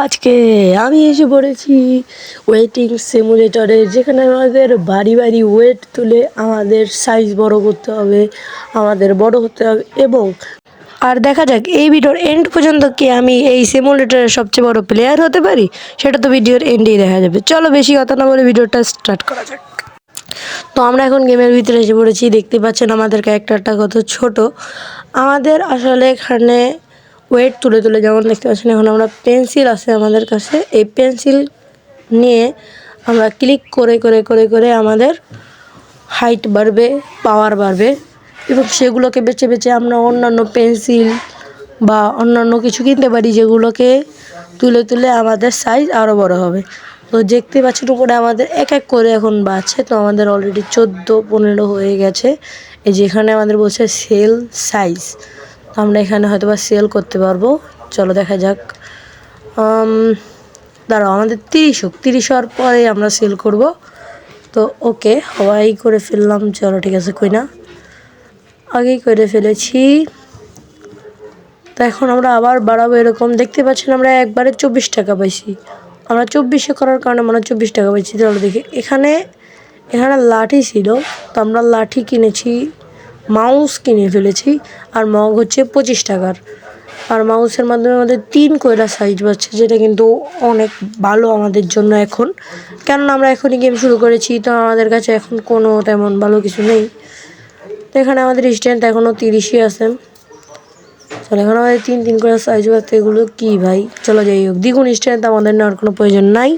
আজকে আমি এসে পড়েছি ওয়েটিং সিমুলেটরে, যেখানে আমাদের বাড়ি বাড়ি ওয়েট তুলে আমাদের সাইজ বড় করতে হবে, আমাদের বড় হতে হবে। এবং আর দেখা যাক এই ভিডিওর এন্ড পর্যন্ত কি আমি এই সিমুলেটরের সবচেয়ে বড় প্লেয়ার হতে পারি, সেটা তো ভিডিওর এন্ডেই দেখা যাবে। চলো বেশি কথা না বলে ভিডিওটা স্টার্ট করা যাক। তো আমরা এখন গেমের ভিতরে এসে পড়েছি। দেখতে পাচ্ছেন আমাদের ক্যারেক্টারটা কত ছোট। আমাদের আসলে এখানে ওয়েট তুলে তুলে, যেমন দেখতে পাচ্ছেন এখন আমরা পেন্সিল আছে আমাদের কাছে, এই পেন্সিল নিয়ে আমরা ক্লিক করে করে করে করে আমাদের হাইট বাড়বে, পাওয়ার বাড়বে, এবং সেগুলোকে বেছে বেছে আমরা অন্যান্য পেন্সিল বা অন্যান্য কিছু কিনতে পারি, যেগুলোকে তুলে তুলে আমাদের সাইজ আরও বড় হবে। তো দেখতে পাচ্ছেন উপরে আমাদের এক এক করে এখন বাড়ছে। তো আমাদের অলরেডি 14-15 হয়ে গেছে। এই যেখানে আমাদের বলছে সেল সাইজ, তো আমরা এখানে হয়তো বা সেল করতে পারবো। চলো দেখা যাক। দাঁড়াও, আমাদের 30 হওয়ার পরে আমরা সেল করব। তো ওকে, হওয়াই করে ফেললাম। চলো ঠিক আছে, কই না, আগেই করে ফেলেছি। তো এখন আমরা আবার বাড়াবো। এরকম দেখতে পাচ্ছেন আমরা একবারে 24 টাকা পাইছি। আমরা 24 করার কারণে মানে 24 টাকা পাইছি। চলো দেখি, এখানে লাঠি ছিল, তো আমরা লাঠি কিনেছি, মাউস কিনে ফেলেছি, আর মগ হচ্ছে 25 টাকার। আর মাউসের মাধ্যমে আমাদের 3 কয়লা সাইজ পাচ্ছে, যেটা কিন্তু অনেক ভালো আমাদের জন্য এখন, কেননা আমরা এখনই গেম শুরু করেছি। তো আমাদের কাছে এখন কোনো তেমন ভালো কিছু নেই। তো এখানে আমাদের স্ট্রেন্থ এখনও 30ই আছে। চলো এখন আমাদের 3 করে সাইজ পাচ্ছে। এগুলো কি ভাই, চলো যাই হোক, দ্বিগুণ স্ট্রেন্থ আমাদের নেওয়ার কোনো প্রয়োজন নাই।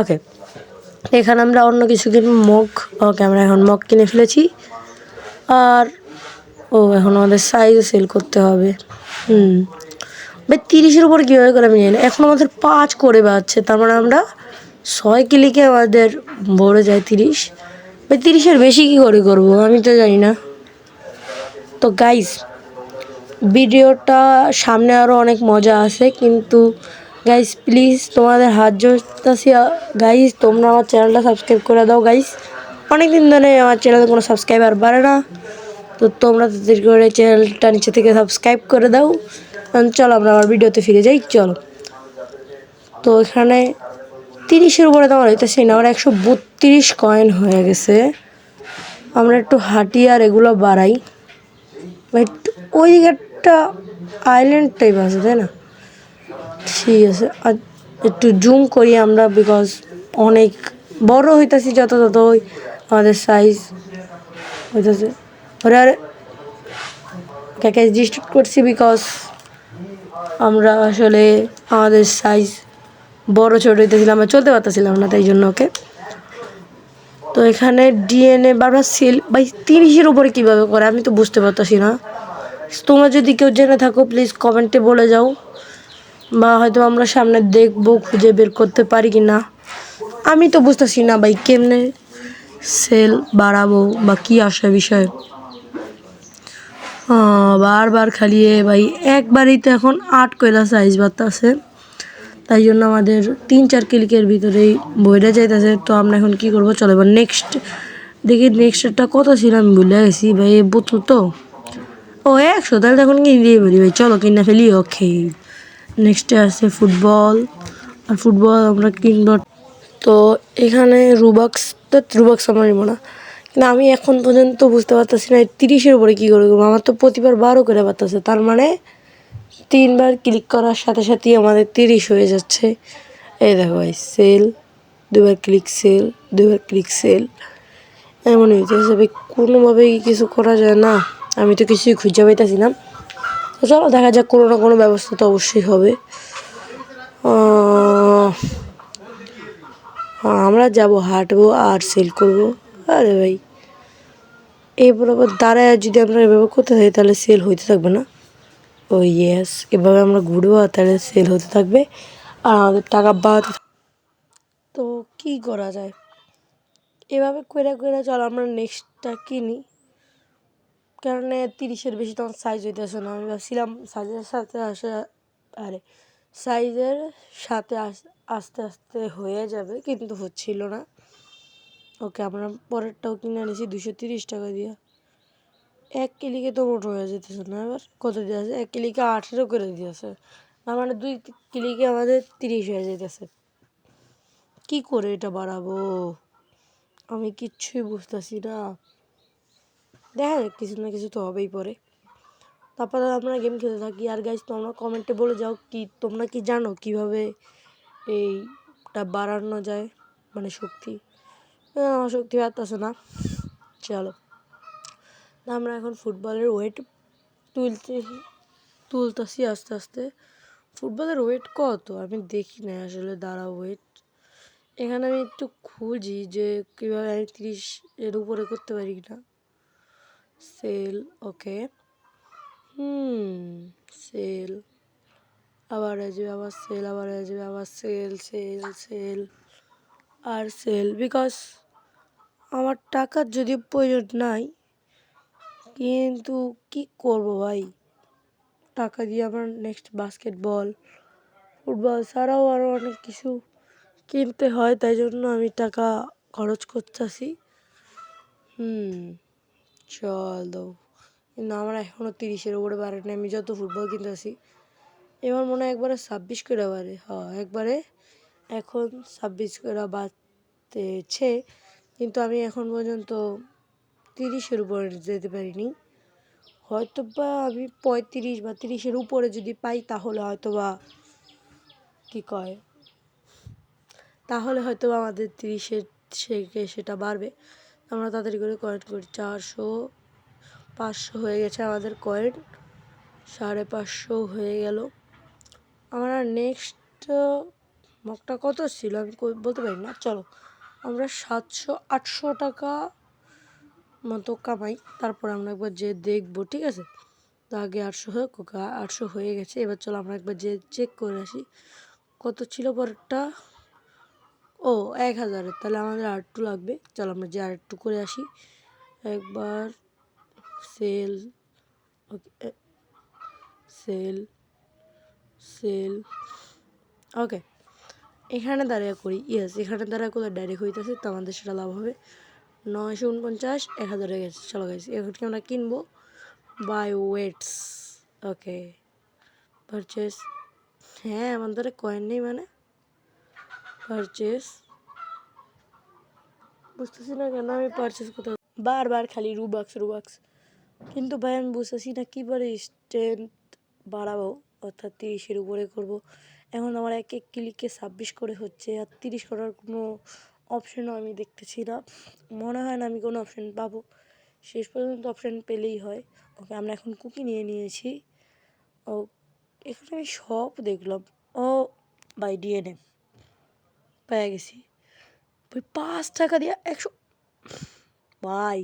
ওকে, এখানে আমরা অন্য কিছু কিনবো, মগ। ওকে, আমরা এখন মগ কিনে ফেলেছি। আর এখন আমাদের সাইজ সেল করতে হবে। ভাই 30-এর উপরে কীভাবে করে আমি জানি না। এখন আমাদের 5 করে বাড়ছে, তার মানে আমরা 6 ক্লিকে আমাদের ভরে যায় 30। ভাই 30-এর বেশি কী করে করবো আমি তো জানি না। তো গাইস, ভিডিওটা সামনে আরও অনেক মজা আছে, কিন্তু গাইস প্লিজ তোমাদের হাত জোড়তাছি, গাইস তোমরা আমার চ্যানেলটা সাবস্ক্রাইব করে দাও। গাইস অনেক দিন ধরে আমার চ্যানেলে কোনো সাবস্ক্রাইবার বাড়ে না, তো তোমরা তাদের করে চ্যানেলটা নিচে থেকে সাবস্ক্রাইব করে দাও। চলো আমরা আমার ভিডিওতে ফিরে যাই। চলো, তো এখানে 30-এর উপরে তো আমার হইতেছে না, আমার 132 কয়েন হয়ে গেছে। আমরা একটু হাঁটি আর এগুলো বাড়াই। একটু ওই একটা আইল্যান্ড টাইপ আছে, তাই না? ঠিক আছে, আর একটু জুম করি আমরা, বিকজ অনেক বড় হইতেছি যত তত আমাদের সাইজ হইতেছে। ওরা ক্যাকেজ ডিস্ট্রিক্ট করছি, বিকজ আমরা আসলে আমাদের সাইজ বড় ছোট হইতেছিলাম, আমরা চলতে পারতেছিলাম না, তাই জন্য। ওকে, তো এখানে ডিএনএ বারবার সেল ভাই 30-এর উপরে কীভাবে করে আমি তো বুঝতে পারতেছি না। তোমরা যদি কেউ জেনে থাকো প্লিজ কমেন্টে বলে যাও, বা হয়তো আমরা সামনে দেখবো, খুঁজে বের করতে পারি কি না। আমি তো বুঝতেছি না ভাই কেমনে সেল বাড়াবো বা কী আসে বিষয়। বারবার খালি ভাই একবারই তো এখন 8 কয়লা সাইজ বাড়তেছে, তাই জন্য আমাদের 3-4 ক্লিকের ভিতরেই বইটা যাইতেছে। তো আমরা এখন কি করবো, চলো এবার নেক্সট দেখি। নেক্সটটা কত ছিল আমি ভুলে গেছি ভাই, বোতল তো 100, তাহলে এখন কিনে দিয়ে পারি ভাই। চলো কিনে ফেলি। ওকে, নেক্সটে আছে ফুটবল, আর ফুটবল আমরা কিনবো। তো এখানে রুবাক্স আমরা নিব না, কিন্তু আমি এখন পর্যন্ত বুঝতে পারতেছি না 30-এর উপরে কী করে করবো। আমার তো প্রতিবার 12 করে পারতেছে, তার মানে 3 বার ক্লিক করার সাথে সাথেই আমাদের 30 হয়ে যাচ্ছে। এই দেখো ভাই, সেল, 2 বার ক্লিক সেল, 2 বার ক্লিক সেল, এমন হয়েছে ভাই। কোনোভাবেই কিছু করা যায় না, আমি তো কিছুই খুঁজে পাইতেছি না। তো চলো দেখা যাক, কোনো না কোনো ব্যবস্থা তো অবশ্যই হবে। আমরা যাব, হাঁটবো আর সেল করব। আরে ভাই এই বরাবর দাঁড়ায় যদি আমরা এভাবে করতে থাকি তাহলে সেল হইতে থাকবে না। ও ইয়েস, এভাবে আমরা ঘুরবো আর তাহলে সেল হতে থাকবে আর আমাদের টাকা বাড়াতে। তো কী করা যায়, এভাবে কইরা কইরা চলো আমরা নেক্সটটা কিনি, কারণ 30-এর বেশি তোমার সাইজ হইতেছে না। আমি ভাবছিলাম সাইজের সাথে সাইজের সাথে আস্তে আস্তে হয়ে যাবে, কিন্তু হচ্ছিল না। ওকে, আমরা পরেরটাও কিনে আনিছি 230 টাকা দিয়ে। 1 ক্লিকে তো মোট হয়ে যেতেছে না। এবার কত দিয়েছে, 1 ক্লিকে 18 করে দিয়েছে। তার মানে 2 ক্লিকে আমাদের 30 হয়ে যাইতেছে। কি করে এটা বাড়াবো আমি কিচ্ছুই বুঝতেছি না। দেখা যাক, কিছু না কিছু তো হবেই পরে। তারপরে আমরা গেম খেলতে থাকি। আর গাইজ তোমরা কমেন্টে বলে যাও কি তোমরা কি জানো কিভাবে এইটা বাড়ানো যায়, মানে শক্তি। আমার শক্তি বাড়তেছে না। চলো, আমরা এখন ফুটবলের ওয়েট তুলতেছি আস্তে আস্তে। ফুটবলের ওয়েট কত আমি দেখি না আসলে, দাঁড়া ওয়েট এখানে আমি একটু খুঁজি যে কীভাবে আমি 30 এর উপরে করতে পারি কিনা। সেল, ওকে, সেল, আবার আসবে, আবার সেল, আবার আসবে, আবার সেল, সেল, সেল আর সেল। বিকজ আমার টাকার যদি প্রয়োজন নাই, কিন্তু কি করব ভাই, টাকা দিয়ে আমার নেক্সট বাস্কেটবল ফুটবল ছাড়াও আরও অনেক কিছু কিনতে হয়, তাই জন্য আমি টাকা খরচ করতেছি। চলো, কিন্তু আমার এখনও 30-এর উপরে বাড়েনি। আমি যত ফুটবল কিনতেছি এবার মনে হয় একবারে 26 করে বাড়ে। হ্যাঁ, একবারে এখন 26 করে বাড়তেছে, কিন্তু আমি এখন পর্যন্ত 30-এর উপরে যেতে পারিনি। হয়তো বা আমি 35 বা 30-এর উপরে যদি পাই তাহলে হয়তো বা কী কয়, তাহলে হয়তো আমাদের 30-এর থেকে সেটা বাড়বে। আমরা তাড়াতাড়ি করে কয়েন করি। 400, 500 হয়ে গেছে আমাদের কয়েন, 550 হয়ে গেল। আমরা নেক্সট মকটা কত ছিল আমি বলতে পারি না। চলো, আমরা 700-800 টাকা মতো কামাই, তারপর আমরা একবার যে দেখবো, ঠিক আছে? তো আগে 800 হোক, 800 হয়ে গেছে। এবার চলো আমরা একবার যে চেক করে আসি কত ছিল পরেরটা। ও 1000-এর, তাহলে আমাদের আরেকটু লাগবে। চলো আমরা যে আরেকটু করে আসি একবার। সেল, ওকে, সেল, সেল, ওকে, এখানে দাঁড়িয়ে করি। ইয়েস, এখানে দাঁড়িয়ে করলে ডাইরেক্ট হইতেছে, তো আমাদের সেটা লাভ হবে। 949, 1000 হয়ে গেছে। চলো গাইস, এখন কি আমরা কিনবো বাই ওয়েটস। Okay, purchase. হ্যাঁ, আমাদের কয়েন নেই মানে পারচেস, বুঝতেছি না কেন আমি পারচেস করতে বারবার খালি রুবাক্স। কিন্তু ভাই আমি বুঝতেছি না কীভাবে স্ট্রেংথ বাড়াবো, অর্থাৎ 30-এর উপরে করব। এখন আমার এক ক্লিকে 26 করে হচ্ছে, আর 30 করার কোনো অপশনও আমি দেখতেছি না। মনে হয় না আমি কোনো অপশন পাবো। শেষ পর্যন্ত অপশন পেলেই হয়। ওকে, আমরা এখন কুকি নিয়ে নিয়েছি। ও, এখানে আমি সব দেখলাম। ও বাই ডিএনএ পেয়ে গেছি। 5 টাকা দিয়ে 100 ভাই,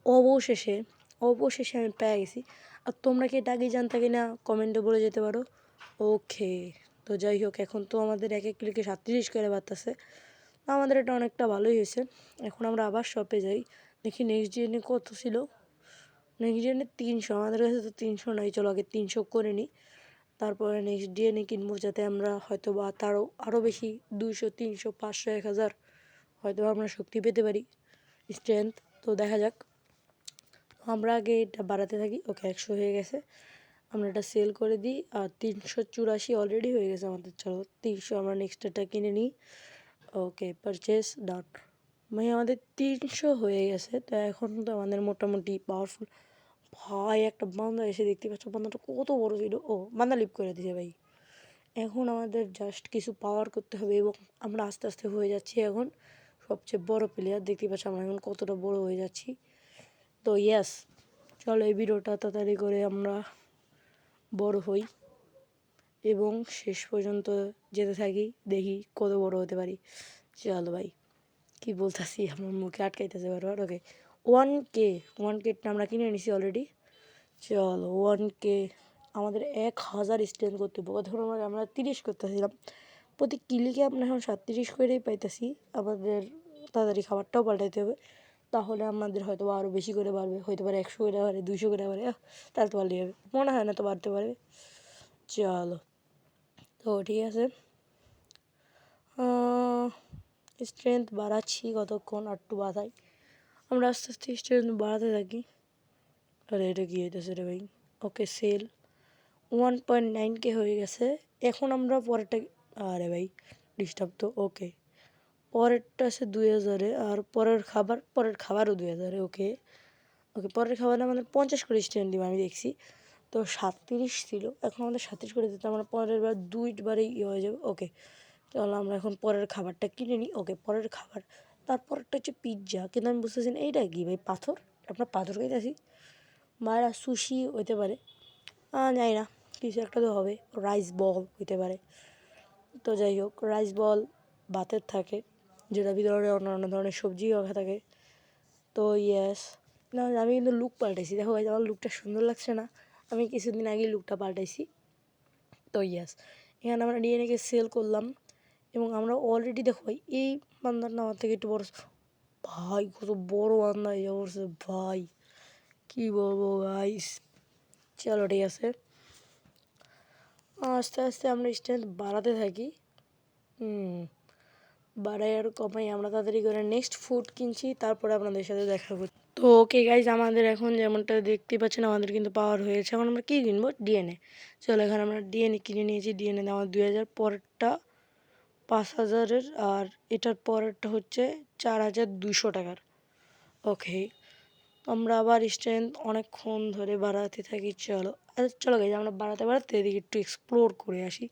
অবশেষে আমি পেয়ে গেছি। আর তোমরা কি এটা আগেই জানতে কি না কমেন্টে বলে যেতে পারো। ওকে, তো যাই হোক, এখন তো আমাদের এক ক্লিকে 37 করে বাড়তেছে। আমাদের এটা অনেকটা ভালোই হয়েছে। এখন আমরা আবার শপে যাই, দেখি নেক্সট ডিএনএ কত ছিল। নেক্সট ডিএনএ 300, আমাদের কাছে তো 300 নাই। চলো আগে 300 করে নিই, তারপরে নেক্সট ডিএনএ কিনবো, যাতে আমরা হয়তো বা তারও আরও বেশি 200, 300, 500, 1000 হয়তো আমরা শক্তি পেতে পারি, স্ট্রেংথ। তো দেখা যাক, আমরা আগে এটা বাড়াতে থাকি। ওকে, 100 হয়ে গেছে, আমরা এটা সেল করে দিই। আর 384 অলরেডি হয়ে গেছে আমাদের। চলো 300 আমরা নেক্সট এটা কিনে নিই। ওকে, পারচেস ডান। ভাই আমাদের 300 হয়ে গেছে। তো এখন তো আমাদের মোটামুটি পাওয়ারফুল। ভাই একটা বান্দা এসে দেখতে পাচ্ছ, বান্দাটা কত বড় ছিল। ও, বান্দা লিপ করে দিয়েছে ভাই। এখন আমাদের জাস্ট কিছু পাওয়ার করতে হবে এবং আমরা আস্তে আস্তে হয়ে যাচ্ছি এখন সবচেয়ে বড় প্লেয়ার। দেখতে পাচ্ছ আমরা এখন কতটা বড় হয়ে যাচ্ছি। তো ইয়েস, চলো এই ভিডিওটা তাড়াতাড়ি করে আমরা বড় হই এবং শেষ পর্যন্ত যেতে থাকি, দেখি কত বড় হতে পারি। চলো ভাই, কী বলতেছি আমার মুখে আটকাইতেছে বারবার। ওকে, 1K আমরা কিনে নিছি অলরেডি। চলো 1K, আমাদের 1000 স্ট্রেন্থ করতে হবে। ধরুন আমরা 30 করতেছিলাম, প্রতি কিলিকে আমরা এখন 37 করেই পাইতেছি। আমাদের তাড়াতাড়ি খাবারটাও পাল্টাইতে হবে, তাহলে আমাদের হয়তো আরও বেশি করে বাড়বে। হতে পারে 100 করে বাড়ে, 200 করে বাড়ে, তাহলে তো পারলেই হবে। মনে হয় না তো বাড়তে পারবে। চলো, তো ঠিক আছে, স্ট্রেংথ বাড়াচ্ছি কতক্ষণ, আর একটু বাড়াই। আমরা আস্তে আস্তে স্ট্রেংথ বাড়াতে থাকি। আরে এটা কী হইতেছে রে ভাই। ওকে, সেল 1.9K হয়ে গেছে। এখন আমরা পরেরটা, আরে ভাই ডিস্টার্ব তো, ওকে পরেরটা আছে 2000-এ, আর পরের খাবারও 2000-এ। ওকে ওকে, পরের খাবারে আমাদের 50 করে স্টুডেন্ট দিবে আমি দেখছি। তো 37 ছিল, এখন আমাদের 37 করে দিতে, আমরা পরের বার দুইবারে ইয়ে হয়ে যাবে। ওকে চলো আমরা এখন পরের খাবারটা কিনে নিই। ওকে পরের খাবার, তারপরটা হচ্ছে পিৎজা, কিন্তু আমি বুঝতেছি না এইটা কি ভাই, পাথর? আপনার পাথর খাইতেছি, মায়েরা সুশি হইতে পারে, জানি না, কিছু একটা তো হবে, রাইস বল হইতে পারে। তো যাই হোক, রাইস বল ভাতের থাকে, যেটা ভিতরে অন্য ধরনের সবজিও রাখা থাকে। তো ইয়েস, না আমি কিন্তু লুক পাল্টাইছি, দেখো ভাই আমার লুকটা সুন্দর লাগছে না? আমি কিছুদিন আগে লুকটা পাল্টাইছি। তো ইয়েস, এখানে আমরা ডিএনএকে সেল করলাম, এবং আমরা অলরেডি দেখো ভাই এই বান্দারটা আমার থেকে একটু বড়, ভাই কত বড় বান্দা ইয়ে করছে ভাই, কী বলবো গাইস। চলো ঠিক আছে, আস্তে আস্তে আমরা স্ট্রেংথ বাড়াতে থাকি। বাড়াই আর কমাই, আমরা তাড়াতাড়ি করে নেক্সট ফুড কিনছি, তারপরে আপনাদের সাথে দেখা করছি। তো ওকে গাইজ, আমাদের এখন যেমনটা দেখতে পাচ্ছেন আমাদের কিন্তু পাওয়ার হয়েছে। এখন আমরা কী কিনবো? ডিএনএ। চলো এখানে আমরা ডিএনএ কিনে নিয়েছি। ডিএনএ আমার 2000, পরেরটা 5000-এর, আর এটার পরেরটা হচ্ছে 4200 টাকার। ওকে, আমরা আবার স্ট্রেংথ অনেকক্ষণ ধরে বাড়াতে থাকি। চলো আচ্ছা চলো গাইজ, আমরা বাড়াতে বাড়াতে এদিকে একটু এক্সপ্লোর করে আসি।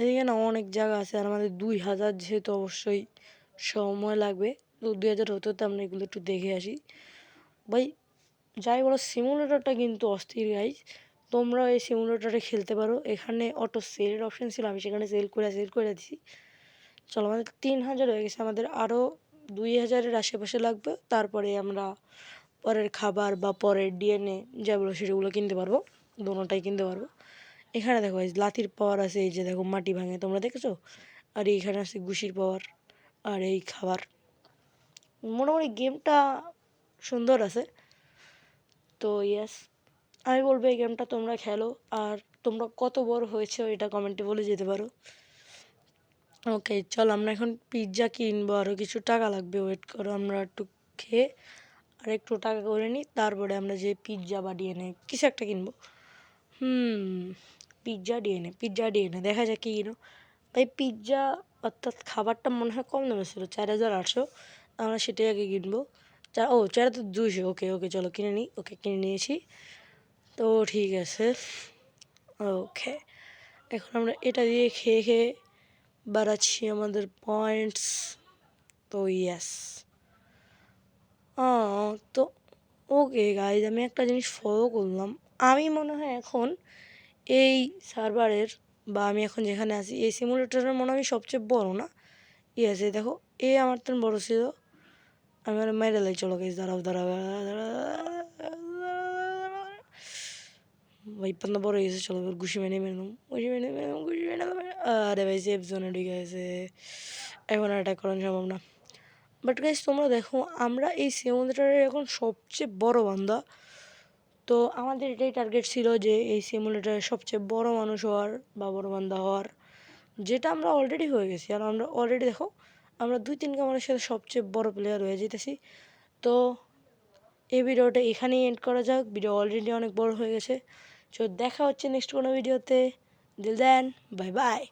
এদিকে না অনেক জায়গা আছে, আর আমাদের 2000 যেহেতু অবশ্যই সময় লাগবে, তো 2000 হতে হতে আমরা এগুলো একটু দেখে আসি। ভাই যাই বলো, সিমুলেটরটা কিন্তু অস্থির গাইজ, তোমরা এই সিমুলেটরে খেলতে পারো। এখানে অটো সেলের অপশান ছিল, আমি সেখানে সেল করে দিছি। চলো আমাদের 3000 হয়ে গেছে, আমাদের আরও 2000-এর আশেপাশে লাগবে, তারপরে আমরা পরের খাবার বা পরের ডিএনএ যেগুলো সেগুলো কিনতে পারবো, দোনোটাই কিনতে পারবো। এখানে দেখো লাঠির পাওয়ার আছে, এই যে দেখো মাটি ভাঙে, তোমরা দেখেছো? আর এইখানে আছে ঘুষির পাওয়ার, আর এই খাবার। মোটামুটি গেমটা সুন্দর আছে। তো ইয়েস, আমি বলবো এই গেমটা তোমরা খেলো, আর তোমরা কত বড় হয়েছে এটা কমেন্টে বলে যেতে পারো। ওকে চলো আমরা এখন পিৎজা কিনবো, আরও কিছু টাকা লাগবে, ওয়েট করো, আমরা একটু খেয়ে আর একটু টাকা করে নিই, তারপরে আমরা যে পিৎজা বা ডিএনএ কিছু একটা কিনবো। পিৎজা ডিএনএ দেখা যাক কী কিনো। ভাই পিৎজা অর্থাৎ খাবারটা মনে হয় কম দামে ছিল, 4800, আমরা সেটাই আগে কিনবো। 4200। ওকে ওকে চলো কিনে নিই। ওকে কিনে নিয়েছি, তো ঠিক আছে। ওকে, এখন আমরা এটা দিয়ে খেয়ে খেয়ে বাড়াচ্ছি আমাদের পয়েন্টস। তো ইয়েস, তো ওকে গাইজ, আমি একটা জিনিস ফলো করলাম, আমি মনে হয় এখন এই সার্ভারের, বা আমি এখন যেখানে আছি এই সিমুলেটরের মনে হয় সবচেয়ে বড়, না? ইয়েস, এই দেখো এ আমার তো বড় ছিল, আমি আর মেরে লাই। চলো গাইজ, দাঁড়াও দাঁড়াও, ভাই পান্না বড় হয়ে গেছে, চলো এবার ঘুষি মেনে আরে ভাই সেফ জোনে ঢুকে গেছে, এখন আর অ্যাটাক করানো সম্ভব না। বাট গাইজ তোমরা দেখো, আমরা এই সিমুলেটারের এখন সবচেয়ে বড় বান্দা। তো আমাদের এটাই টার্গেট ছিল যে এই সিমুলেটারের সবচেয়ে বড় মানুষ হওয়ার বা বড় বান্দা হওয়ার, যেটা আমরা অলরেডি হয়ে গেছি। আর আমরা অলরেডি দেখো, আমরা 2-3 কামারের সাথে সবচেয়ে বড় প্লেয়ার হয়ে যেতেছি। তো এই ভিডিওটা এখানেই এন্ড করা যাক, ভিডিও অলরেডি অনেক বড় হয়ে গেছে। তো দেখা হচ্ছে নেক্সট কোনো ভিডিওতে। দিল দেন, বাই বাই।